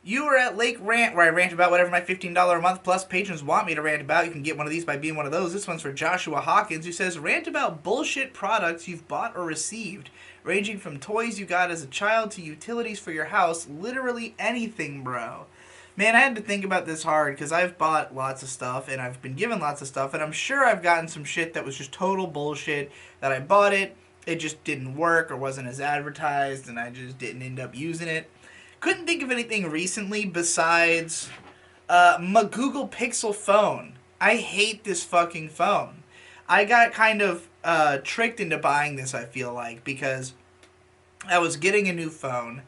You were at Lake Rant, where I rant about whatever my $15 a month plus patrons want me to rant about. You can get one of these by being one of those. This one's for Joshua Hawkins, who says, rant about bullshit products you've bought or received, ranging from toys you got as a child to utilities for your house. Literally anything, bro. Man, I had to think about this hard because I've bought lots of stuff and I've been given lots of stuff, and I'm sure I've gotten some shit that was just total bullshit that I bought it just didn't work or wasn't as advertised, and I just didn't end up using it. Couldn't think of anything recently besides my Google Pixel phone. I hate this fucking phone. I got kind of tricked into buying this, I feel like, because I was getting a new phone,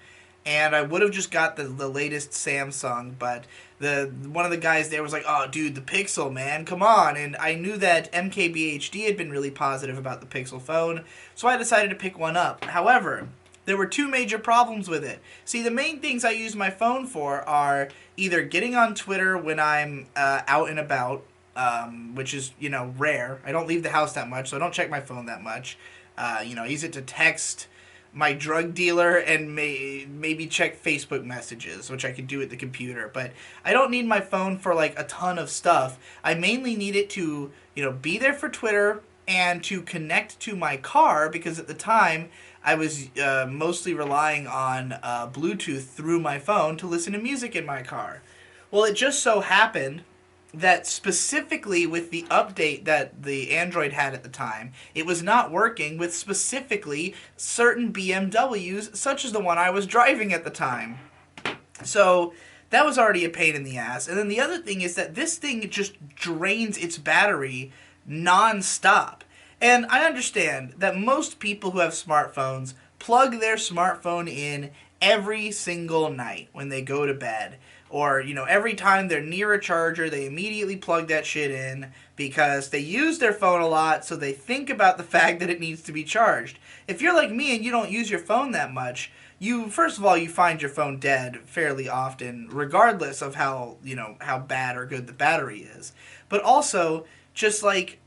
and I would have just got the latest Samsung, but the one of the guys there was like, "Oh, dude, the Pixel, man, come on!" And I knew that MKBHD had been really positive about the Pixel phone, so I decided to pick one up. However, there were two major problems with it. See, the main things I use my phone for are either getting on Twitter when I'm out and about, which is, rare. I don't leave the house that much, so I don't check my phone that much. I use it to text my drug dealer and maybe check Facebook messages, which I could do at the computer. But I don't need my phone for like a ton of stuff. I mainly need it to, be there for Twitter and to connect to my car, because at the time I was mostly relying on Bluetooth through my phone to listen to music in my car. Well, it just so happened that specifically with the update that the Android had at the time, it was not working with specifically certain BMWs, such as the one I was driving at the time. So that was already a pain in the ass. And then the other thing is that this thing just drains its battery non-stop. And I understand that most people who have smartphones plug their smartphone in every single night when they go to bed. Or, every time they're near a charger, they immediately plug that shit in because they use their phone a lot, so they think about the fact that it needs to be charged. If you're like me and you don't use your phone that much, first of all, you find your phone dead fairly often, regardless of how bad or good the battery is. But also, just like,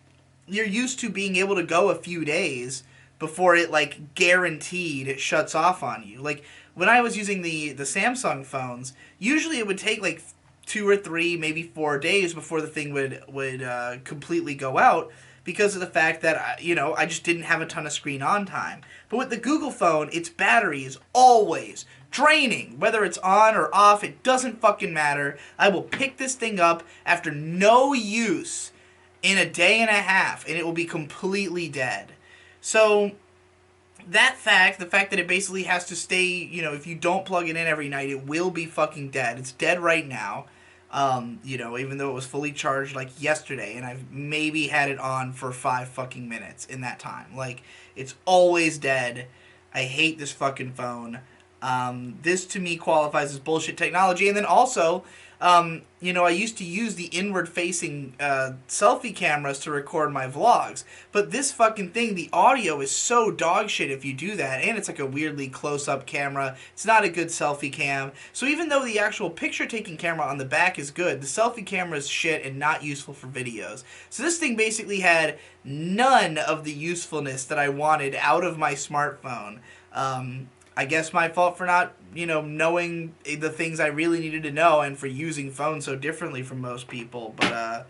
you're used to being able to go a few days before it like guaranteed shuts off on you. Like when I was using the Samsung phones, usually it would take like 2 or 3, maybe 4 days before the thing would completely go out, because of the fact that I just didn't have a ton of screen on time. But with the Google phone, its battery is always draining. Whether it's on or off, it doesn't fucking matter. I will pick this thing up after no use in a day and a half, and it will be completely dead. So the fact that it basically has to stay, if you don't plug it in every night, it will be fucking dead. It's dead right now. Even though it was fully charged like yesterday, and I've maybe had it on for 5 fucking minutes in that time. Like, it's always dead. I hate this fucking phone. This to me qualifies as bullshit technology. And then also, I used to use the inward-facing selfie cameras to record my vlogs. But this fucking thing, the audio is so dog shit if you do that. And it's like a weirdly close-up camera. It's not a good selfie cam. So even though the actual picture-taking camera on the back is good, the selfie camera is shit and not useful for videos. So this thing basically had none of the usefulness that I wanted out of my smartphone. I guess my fault for not, knowing the things I really needed to know, and for using phones so differently from most people. But,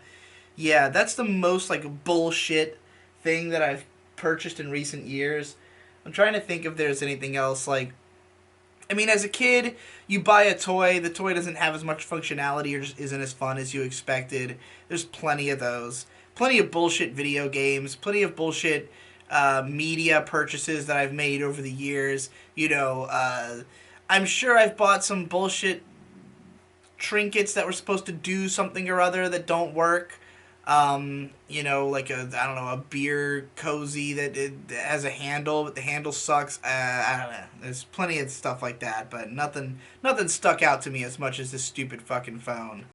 yeah, that's the most, bullshit thing that I've purchased in recent years. I'm trying to think if there's anything else, as a kid, you buy a toy, the toy doesn't have as much functionality or just isn't as fun as you expected. There's plenty of those. Plenty of bullshit video games, plenty of bullshit media purchases that I've made over the years. I'm sure I've bought some bullshit trinkets that were supposed to do something or other that don't work. A beer cozy that has a handle, but the handle sucks. I don't know. There's plenty of stuff like that, but nothing stuck out to me as much as this stupid fucking phone.